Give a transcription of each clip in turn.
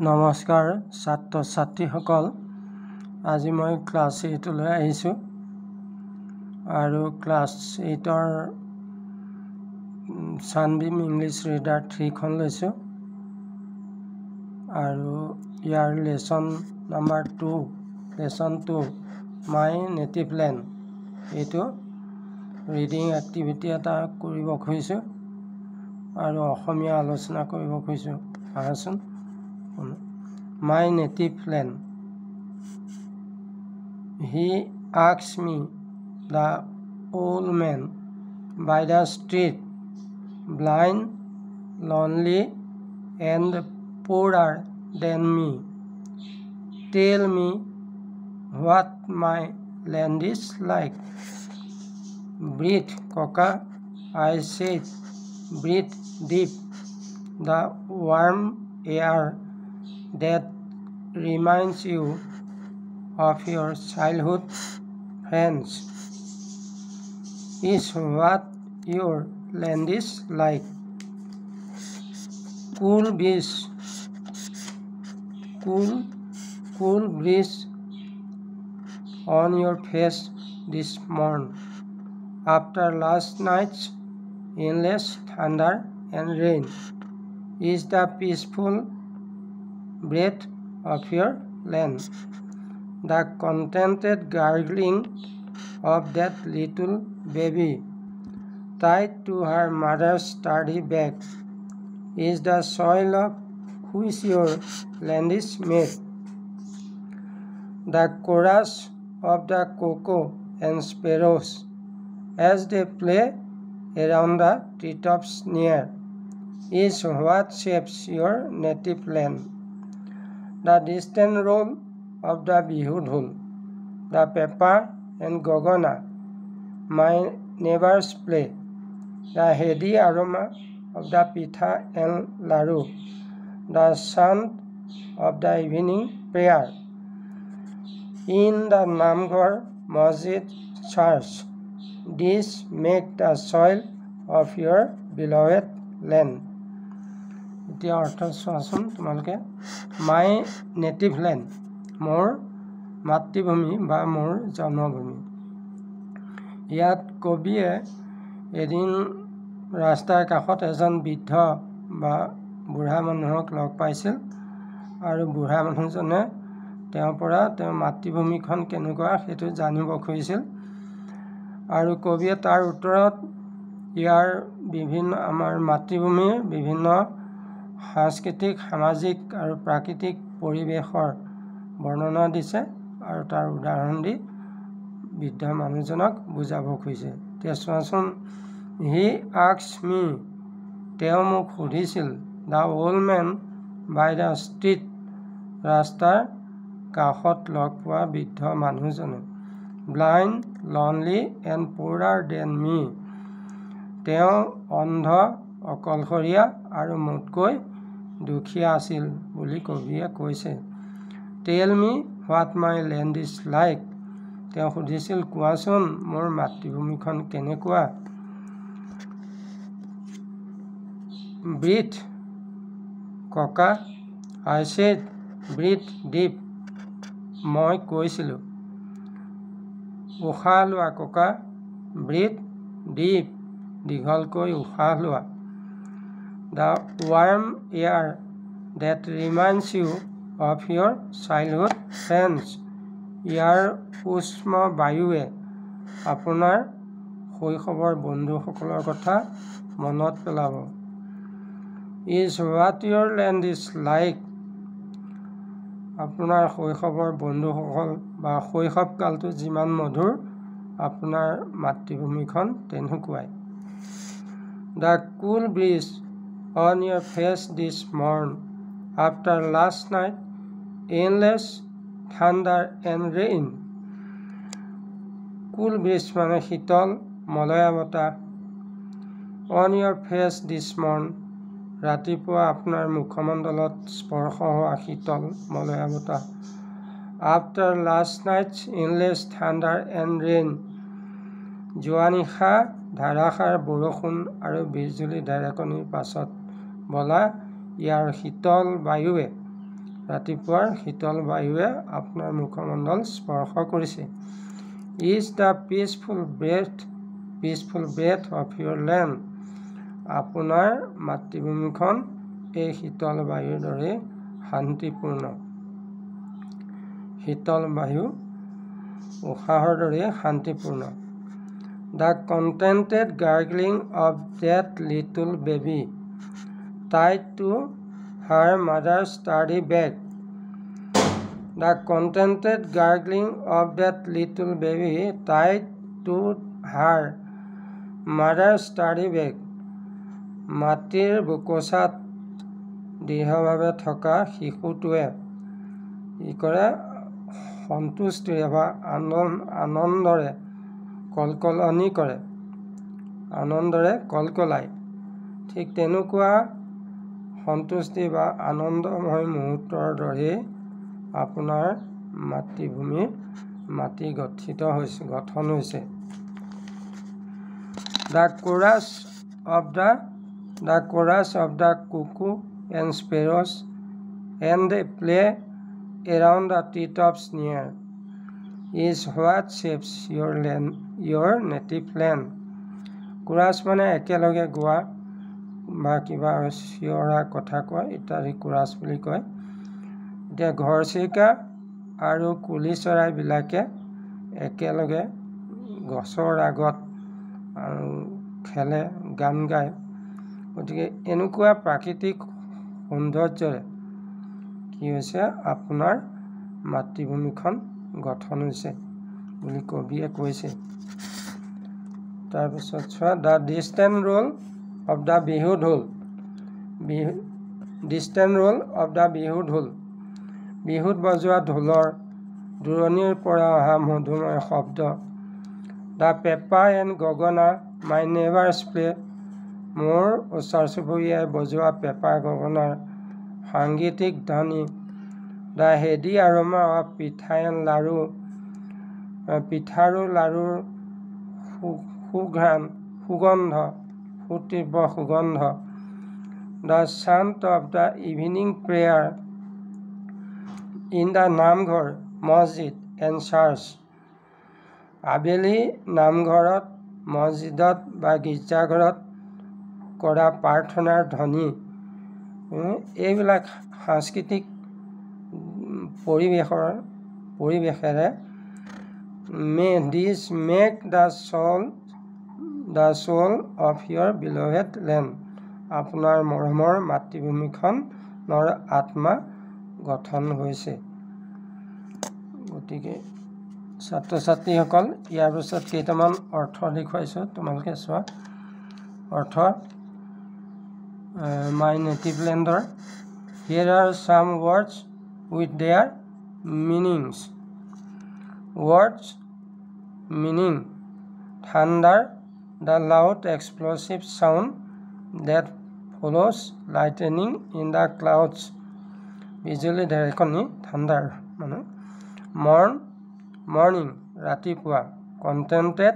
নমস্কাৰ ছাত্ৰ ছাত্ৰীসকল, আজি মই ক্লাছ 8লৈ আহিছোঁ আৰু ক্লাছ 8ৰ ছানবীম ইংলিছ ৰিডাৰ 3খন লৈছোঁ আৰু ইয়াৰ lesson number 2 my native land এইটো ৰিডিং এক্টিভিটি এটা কৰিব খুজিছোঁ আৰু অসমীয়া আলোচনা কৰিব খুজিছোঁ। আহাচোন। My native land. He asked me, the old man by the street, blind, lonely, and poorer than me, tell me what my land is like. Breathe, Coca, I said, breathe deep, the warm air that reminds you of your childhood friends is what your land is like. Cool breeze on your face this morn after last night's endless thunder and rain is the peaceful breath of your land, the contented gurgling of that little baby tied to her mother's sturdy back is the soil of which your land is made, the chorus of the cuckoo and sparrows as they play around the treetops near is what shapes your native land. The distant roll of the bihu dhol, the pepa and gogona my neighbors play, the heady aroma of the pitha and laru, the sound of the evening prayer in the namghar masjid church, these make the soil of your beloved land. এতিয়া অৰ্থ চোৱাচোন তোমালোকে। মাই native land, মোৰ মাতৃভূমি বা মোৰ জন্মভূমি। ইয়াত কবিয়ে এদিন ৰাস্তাৰ কাষত এজন বৃদ্ধ বা বুঢ়া মানুহক লগ পাইছিল আৰু বুঢ়া মানুহজনে তেওঁৰ পৰা তেওঁৰ মাতৃভূমিখন কেনেকুৱা সেইটো জানিব খুজিছিল আৰু কবিয়ে তাৰ উত্তৰত ইয়াৰ আমাৰ মাতৃভূমিৰ বিভিন্ন সাংস্কৃতিক, সামাজিক আৰু প্ৰাকৃতিক পৰিৱেশৰ বৰ্ণনা দিছে আৰু তাৰ উদাহৰণ দি বৃদ্ধ মানুহজনক বুজাব খুজিছে। এতিয়া চোৱাচোন। হি আস্কড মি, তেওঁ মোক সুধিছিল, the old man by the street, ৰাস্তাৰ কাষত লগ পোৱা বৃদ্ধ মানুহজনে, blind, lonely and poorer than me, তেওঁ অন্ধ, অকলশৰীয়া আৰু মোতকৈ দুখীয়া আছিল বুলি কবিয়ে কৈছে। Tell me what my land is like, তেওঁ সুধিছিল, কোৱাচোন মোৰ মাতৃভূমিখন কেনেকুৱা। ব্ৰিথ ককা, আই ছেড, ব্ৰিথ ডিপ, মই কৈছিলোঁ। উশাহ লোৱা ককা, ব্ৰিথ ডিপ, দীঘলকৈ উশাহ লোৱা। The warm air that reminds you of your childhood friends, ইয়াৰ উষ্ম বায়ুৱে আপোনাৰ শৈশৱৰ বন্ধুসকলৰ কথা মনত পেলাব। Is what your land is like, আপোনাৰ শৈশৱৰ বন্ধুসকল বা শৈশৱকালটো যিমান মধুৰ আপোনাৰ মাতৃভূমিখন তেনেকুৱাই। The cool breeze on your face this morn after last night endless thunder and rain. Cool breeze মানে শীতল মলয়া বতাহ। On your face this morn, ৰাতিপুৱা আপোনাৰ মুখমণ্ডলত স্পৰ্শ হোৱা শীতল মলয়া বতাহ। After last night's endless thunder and rain, যোৱা নিশা ধাৰাসাৰ বৰষুণ আৰু বিজুলী ঢেৰেকনিৰ পাছত বলা ইয়াৰ শীতল বায়ুৱে ৰাতিপুৱাৰ শীতল বায়ুৱে আপোনাৰ মুখমণ্ডল স্পৰ্শ কৰিছে। Is the peaceful breath of your land. আপোনাৰ মাতৃভূমিখন এই শীতল বায়ুৰ দৰে শান্তিপূৰ্ণ। শীতল বায়ু উশাহৰ দৰে শান্তিপূৰ্ণ। The contented gurgling of that little baby tied to her mother sturdy back. The contented gurgling of that little baby tied to her mother sturdy back. মাতৃৰ বুকুচাত দৃঢ়ভাৱে থকা শিশুটোৱে কি কৰে? সন্তুষ্টিৰে বা আনন্দৰে কলকলনি কৰে, আনন্দৰে কলকলায়। ঠিক তেনেকুৱা সন্তুষ্টি বা আনন্দময় মুহূৰ্তৰ দৰেই আপোনাৰ মাতৃভূমিৰ মাটি গঠন হৈছে। The chorus of the cuckoo and sparrows and they play around the treetops near is what shapes your native land. Chorus মানে একেলগে গোৱা বা কিবা চিঞৰা কথা কয় ইত্যাদি কোৰাছ বুলি কয়। এতিয়া ঘৰচিৰিকা আৰু কুলি চৰাইবিলাকে একেলগে গছৰ আগত খেলে, গান গায়। গতিকে এনেকুৱা প্ৰাকৃতিক সৌন্দৰ্যৰে কি হৈছে? আপোনাৰ মাতৃভূমিখন গঠন হৈছে বুলি কবিয়ে কৈছে। তাৰপিছত চোৱা, the distant roll of the Bihu dhol. Distant roll of the Bihu dhol. বিহুত বজোৱা ঢোলৰ দূৰণিৰ পৰা অহা মধুময় শব্দ। দ্য পেপা এণ্ড গগনা মাই নেইবাৰ্ছ প্লে। মোৰ ওচৰ চুবুৰীয়াই বজোৱা পেপা গগনাৰ সাংগীতিক ধ্বনি। The heady aroma of pitha and laru. পিঠাৰু লাড়ুৰ সুতীব্ৰ সুগন্ধ। The sound of the evening prayer in the Namghar, masjid and search. আবেলি নামঘৰত, মছজিদত বা গীৰ্জাঘৰত কৰা প্ৰাৰ্থনাৰ ধ্বনি। এইবিলাক সাংস্কৃতিক পৰিৱেশেৰে this make the soul of your beloved land. আপোনাৰ মৰমৰ মাতৃভূমিখনৰ আত্মা গঠন হৈছে। গতিকে ছাত্ৰ ছাত্ৰীসকল, ইয়াৰ পিছত কেইটামান অৰ্থ দেখুৱাইছোঁ, তোমালোকে চোৱা। অৰ্থ মাই নেটিভ লেণ্ডৰ। Here are some words with their meanings. Words meaning: thunder, the loud explosive sound that follows lightning in the clouds. বিজুলী ঢেৰেকনি, থাণ্ডাৰ মানে। মৰ্নিং, ৰাতিপুৱা। কণ্টেণ্টেড,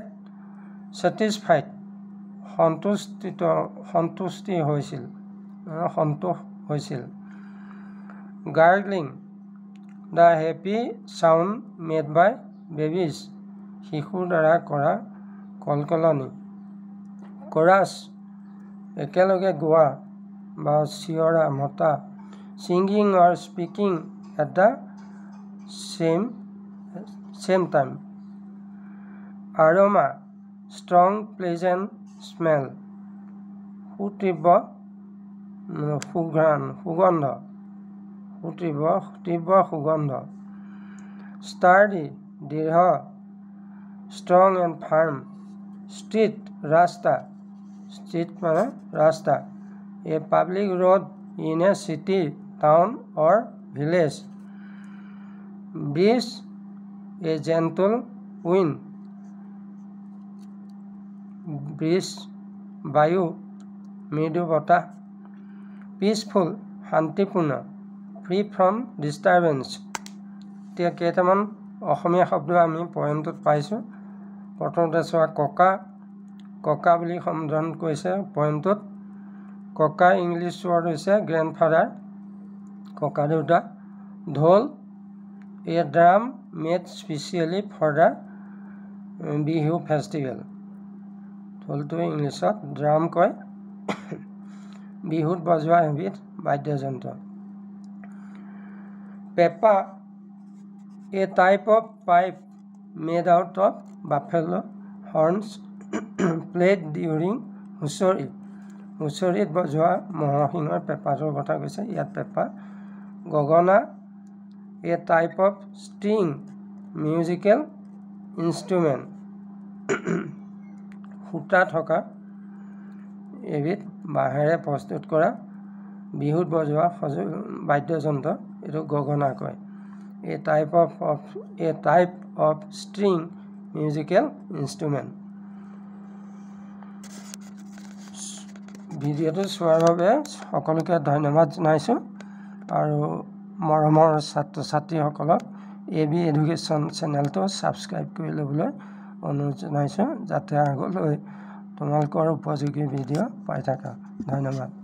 ছেটিছফাইড, সন্তোষ হৈছিল। Gurgling, the happy sound made by babies. শিশুৰ দ্বাৰা কৰা কলকলনি। Chorus, একেলগে গোৱা বা চিঞৰা মতা। Singing or speaking at the same time. Aroma, strong pleasant smell. সুতীব্ৰ সুগন্ধ। ষ্টাৰ্ডি, দৃঢ়। Strong and firm. ষ্ট্ৰীট, ৰাস্তা। ষ্ট্ৰীট মানে ৰাস্তা। A public road in a city, town or village. Breeze, a gentle wind. Breeze, বায়ু, মৃদু বতাহ। Peaceful, শান্তিপূৰ্ণ। Free from disturbance. এতিয়া কেইটামান অসমীয়া শব্দ আমি পইণ্টত পাইছোঁ। প্ৰথমতে চোৱা, ককা বুলি সম্বোধন কৰিছে পইণ্টটোত। ককা ইংলিছ ৱৰ্ড হৈছে গ্ৰেণ্ডফাদাৰ, ককা দেউতা। Dhol, a drum made specially for the Bihu festival. Dhol to English drum koi. Bihut bajwa ebiধ বাদ্যযন্ত্ৰ. Pepa, a type of pipe made out of buffalo horns played during হুঁচৰি. হুঁচৰিত বজোৱা মহসিংহৰ পেঁপাটোৰ কথা কৈছে ইয়াত পেঁপা. গগনা, a type of string musical instrument. সূতা থকা এবিধ বাঁহেৰে প্ৰস্তুত কৰা বিহুত বজোৱা বাদ্যযন্ত্ৰ এইটো গগনা কয়. A type of string musical instrument. ভিডিঅ'টো চোৱাৰ বাবে সকলোকে ধন্যবাদ জনাইছোঁ আৰু মৰমৰ ছাত্ৰ ছাত্ৰীসকলক AB এডুকেশ্যন চেনেলটো ছাবস্ক্ৰাইব কৰি ল'বলৈ অনুৰোধ জনাইছোঁ যাতে আগলৈ তোমালোকৰ উপযোগী ভিডিঅ' পাই থাকা. ধন্যবাদ.